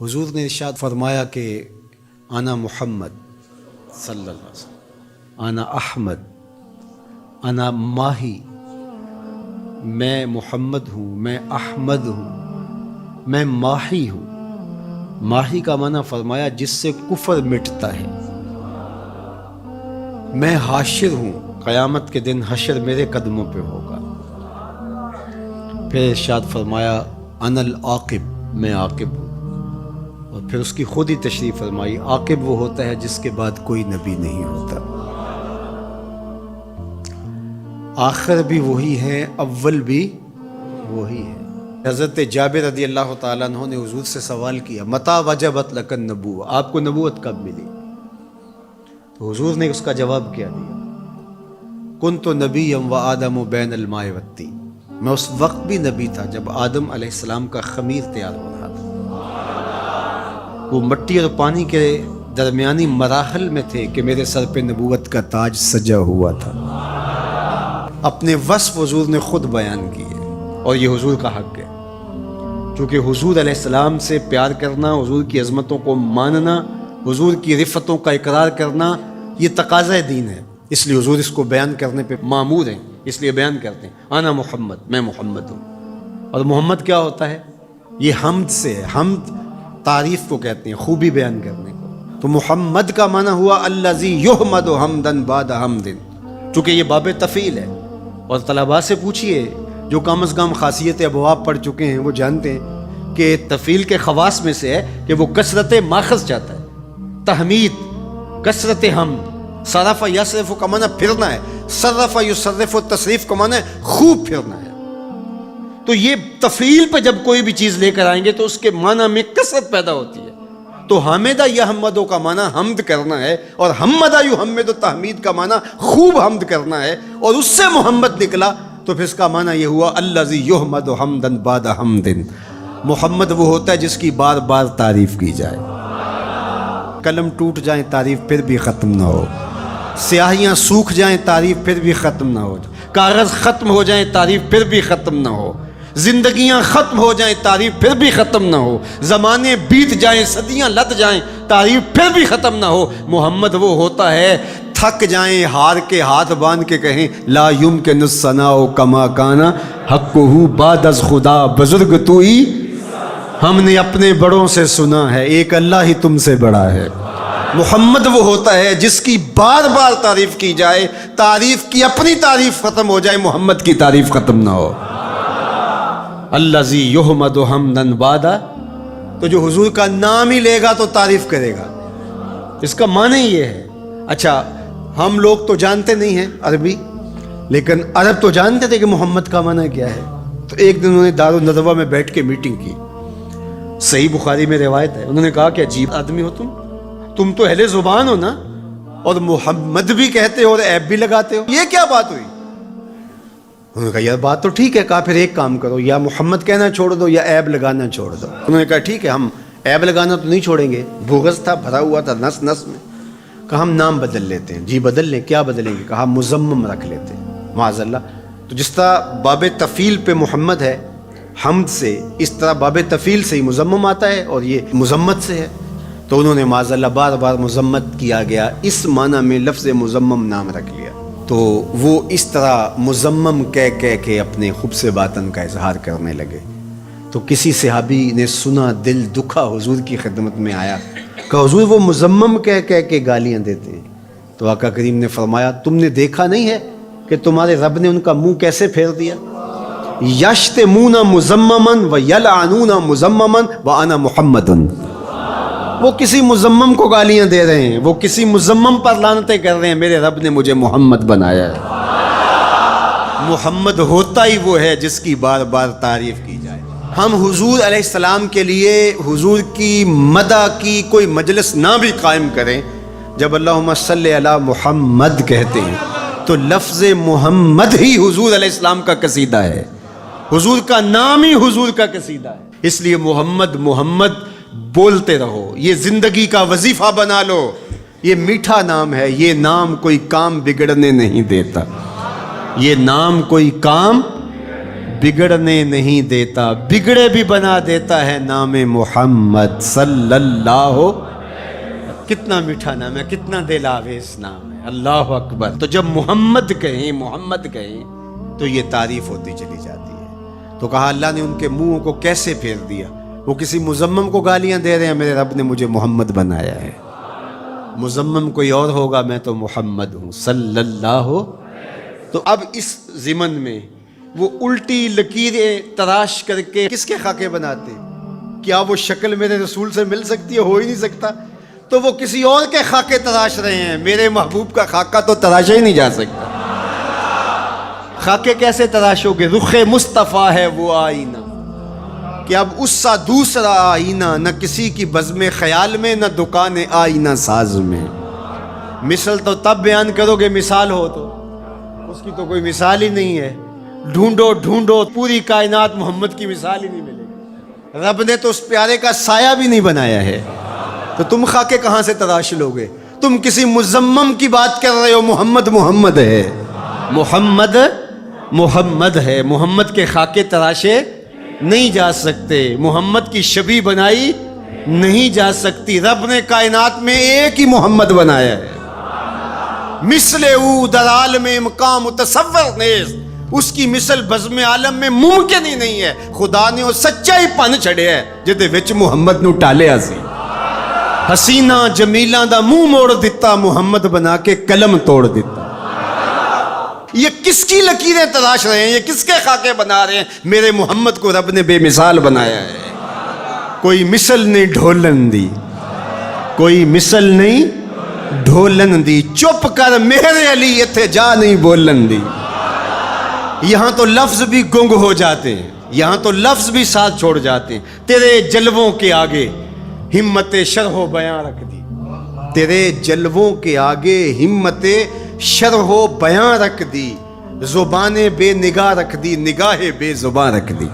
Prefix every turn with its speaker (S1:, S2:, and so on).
S1: حضور نے ارشاد فرمایا کہ انا محمد صلی اللہ علیہ وسلم، انا احمد، انا ماہی، میں محمد ہوں، میں احمد ہوں، میں ماہی ہوں۔ ماہی کا معنی فرمایا جس سے کفر مٹتا ہے۔ میں حاشر ہوں، قیامت کے دن حشر میرے قدموں پہ ہوگا۔ پھر ارشاد فرمایا انا العاقب، میں عاقب ہوں۔ اور پھر اس کی خود ہی تشریح فرمائی، عاقب وہ ہوتا ہے جس کے بعد کوئی نبی نہیں ہوتا۔ آخر بھی وہی ہے، اول بھی وہی ہے۔ حضرت جابر رضی اللہ تعالیٰ عنہ نے حضور سے سوال کیا، متی وجبت لک النبوۃ، آپ کو نبوت کب ملی؟ تو حضور نے اس کا جواب کیا دیا، کنت نبیا وآدم بین الماء والطین، میں اس وقت بھی نبی تھا جب آدم علیہ السلام کا خمیر تیار ہو رہا تھا۔ وہ مٹی اور پانی کے درمیانی مراحل میں تھے کہ میرے سر پہ نبوت کا تاج سجا ہوا تھا۔ اپنے وصف حضور نے خود بیان کیے اور یہ حضور کا حق ہے، چونکہ حضور علیہ السلام سے پیار کرنا، حضور کی عظمتوں کو ماننا، حضور کی رفتوں کا اقرار کرنا، یہ تقاضۂ دین ہے۔ اس لیے حضور اس کو بیان کرنے پہ مامور ہیں، اس لیے بیان کرتے ہیں انا محمد، میں محمد ہوں۔ اور محمد کیا ہوتا ہے؟ یہ حمد سے ہے، حمد تعریف کو کہتے ہیں، خوبی بیان کرنے کو۔ تو محمد کا معنی ہوا الذی یحمد حمدا بعد حمد، چونکہ یہ باب تفعیل ہے۔ اور طلباء سے پوچھئے جو کم از کم خاصیت ابواب پڑھ چکے ہیں، وہ جانتے ہیں کہ تفعیل کے خواص میں سے ہے کہ وہ کثرت ماخذ چاہتا ہے، تحمید، کثرت حمد۔ صرف یصرف کا معنی پھرنا ہے، صرف یصرف تصریف کا معنی خوب پھرنا ہے۔ تو یہ تفعیل پہ جب کوئی بھی چیز لے کر آئیں گے تو اس کے معنی میں کثرت پیدا ہوتی ہے۔ تو حامدہ یحمدو کا معنی حمد کرنا ہے، اور حمدہ یحمد تحمید کا معنی خوب حمد کرنا ہے، اور اس سے محمد نکلا تو پھر اس کا معنی یہ ہوا الذی یحمد حمدا بعد حمد۔ محمد وہ ہوتا ہے جس کی بار بار تعریف کی جائے، قلم ٹوٹ جائیں تعریف پھر بھی ختم نہ ہو، سیاہیاں سوکھ جائیں تعریف پھر بھی ختم نہ ہو، کاغذ ختم ہو جائیں تعریف پھر بھی ختم نہ ہو، زندگیاں ختم ہو جائیں تعریف پھر بھی ختم نہ ہو، زمانے بیت جائیں، صدیاں لٹ جائیں تعریف پھر بھی ختم نہ ہو۔ محمد وہ ہوتا ہے تھک جائیں ہار کے ہاتھ باندھ کے کہیں لا یمکن الثناء کما کان حقہ بعد از خدا، بزرگ تو ہی ہم نے اپنے بڑوں سے سنا ہے، ایک اللہ ہی تم سے بڑا ہے۔ محمد وہ ہوتا ہے جس کی بار بار تعریف کی جائے، تعریف کی اپنی تعریف ختم ہو جائے، محمد کی تعریف ختم نہ ہو۔ الذی یحمد حمدا بعد، تو جو حضور کا نام ہی لے گا تو تعریف کرے گا، اس کا معنی یہ ہے۔ اچھا ہم لوگ تو جانتے نہیں ہیں عربی، لیکن عرب تو جانتے تھے کہ محمد کا معنی کیا ہے۔ تو ایک دن انہوں نے دارالندوہ میں بیٹھ کے میٹنگ کی، صحیح بخاری میں روایت ہے، انہوں نے کہا کہ عجیب آدمی ہو تم تو اہل زبان ہو نا، اور محمد بھی کہتے ہو اور عیب بھی لگاتے ہو، یہ کیا بات ہوئی؟ انہوں نے کہا یار بات تو ٹھیک ہے، کہا پھر ایک کام کرو، یا محمد کہنا چھوڑ دو یا عیب لگانا چھوڑ دو۔ انہوں نے کہا ٹھیک ہے، ہم عیب لگانا تو نہیں چھوڑیں گے، بغض تھا، بھرا ہوا تھا نس نس میں۔ کہا ہم نام بدل لیتے ہیں۔ جی بدل لیں، کیا بدلیں گے؟ کہا مزمم رکھ لیتے ہیں، معاذ اللہ۔ تو جس طرح باب تفعیل پہ محمد ہے حمد سے، اس طرح باب تفعیل سے ہی مزمم آتا ہے، اور یہ مزمت سے ہے۔ تو انہوں نے معاذ اللہ بار بار مزمت کیا گیا، اس معنی میں لفظ مزمم نام رکھ لیا۔ تو وہ اس طرح مزمم کہہ کے اپنے خوب سے باطن کا اظہار کرنے لگے۔ تو کسی صحابی نے سنا، دل دکھا، حضور کی خدمت میں آیا، کہ حضور وہ مزمم کہہ کے گالیاں دیتے ہیں۔ تو آقا کریم نے فرمایا تم نے دیکھا نہیں ہے کہ تمہارے رب نے ان کا منہ کیسے پھیر دیا؟ یشتمون مزمما ویلعنون مزمما وانا محمد۔ وہ کسی مزمم کو گالیاں دے رہے ہیں، وہ کسی مزمم پر لعنتیں کر رہے ہیں، میرے رب نے مجھے محمد بنایا ہے۔ محمد ہوتا ہی وہ ہے جس کی بار بار تعریف کی جائے۔ ہم حضور علیہ السلام کے لیے حضور کی مدح کی کوئی مجلس نہ بھی قائم کریں، جب اللہم صلی علی محمد کہتے ہیں تو لفظ محمد ہی حضور علیہ السلام کا قصیدہ ہے، حضور کا نام ہی حضور کا قصیدہ ہے۔ اس لیے محمد محمد بولتے رہو، یہ زندگی کا وظیفہ بنا لو۔ یہ میٹھا نام ہے، یہ نام کوئی کام بگڑنے نہیں دیتا، یہ نام کوئی کام بگڑنے نہیں دیتا، بگڑے بھی بنا دیتا ہے نام محمد صلی اللہ۔ کتنا میٹھا نام ہے، کتنا دل آویز نام ہے، اللہ اکبر۔ تو جب محمد کہیں، محمد کہیں تو یہ تعریف ہوتی چلی جاتی ہے۔ تو کہا اللہ نے ان کے منہوں کو کیسے پھیر دیا، وہ کسی مزمم کو گالیاں دے رہے ہیں، میرے رب نے مجھے محمد بنایا ہے، مزمم کوئی اور ہوگا، میں تو محمد ہوں صلی اللہ۔ تو اب اس ضمن میں وہ الٹی لکیریں تراش کر کے کس کے خاکے بناتے؟ کیا وہ شکل میرے رسول سے مل سکتی ہے؟ ہو ہی نہیں سکتا۔ تو وہ کسی اور کے خاکے تراش رہے ہیں، میرے محبوب کا خاکہ تو تراشا ہی نہیں جا سکتا۔ خاکے کیسے تراشو گے؟ رخ مصطفیٰ ہے وہ آئینہ، کہ اب اس سا دوسرا آئینہ نہ کسی کی بزم خیال میں، نہ دکان آئینہ ساز میں۔ مثل تو تب بیان کرو گے مثال ہو تو، اس کی تو کوئی مثال ہی نہیں ہے۔ ڈھونڈو ڈھونڈو پوری کائنات، محمد کی مثال ہی نہیں ملے گی۔ رب نے تو اس پیارے کا سایہ بھی نہیں بنایا ہے، تو تم خاکے کہاں سے تراش لوگے؟ تم کسی مزمم کی بات کر رہے ہو، محمد محمد ہے، محمد محمد ہے۔ محمد کے خاکے تراشے نہیں جا سکتے، محمد کی شبیہ بنائی نہیں جا سکتی۔ رب نے کائنات میں ایک ہی محمد بنایا ہے، مثل او در عالم مقام تصور نیز، اس کی مثل بزم عالم میں ممکن ہی نہیں ہے۔ خدا نے وہ سچا ہی پن چھڑیا ہے جدے وچ محمد نو ٹالیا سی۔ حسینہ جمیلاں دا منہ موڑ دیتا، محمد بنا کے قلم توڑ دیتا۔ یہ کس کی لکیریں تراش رہے ہیں، یہ کس کے خاکے بنا رہے ہیں؟ میرے محمد کو رب نے بے مثال بنایا ہے۔ کوئی مثل نہیں ڈھولن دی، کوئی مثل نہیں ڈھولن دی، چپ کر میرے علی ایتھے جا نہیں بولن دی۔ یہاں تو لفظ بھی گنگ ہو جاتے ہیں، یہاں تو لفظ بھی ساتھ چھوڑ جاتے ہیں۔ تیرے جلووں کے آگے ہمت شرح و بیاں رکھ دی، تیرے جلووں کے آگے ہمت شرح و بیاں رکھ دی، زبان بے نگاہ رکھ دی، نگاہ بے زباں رکھ دی۔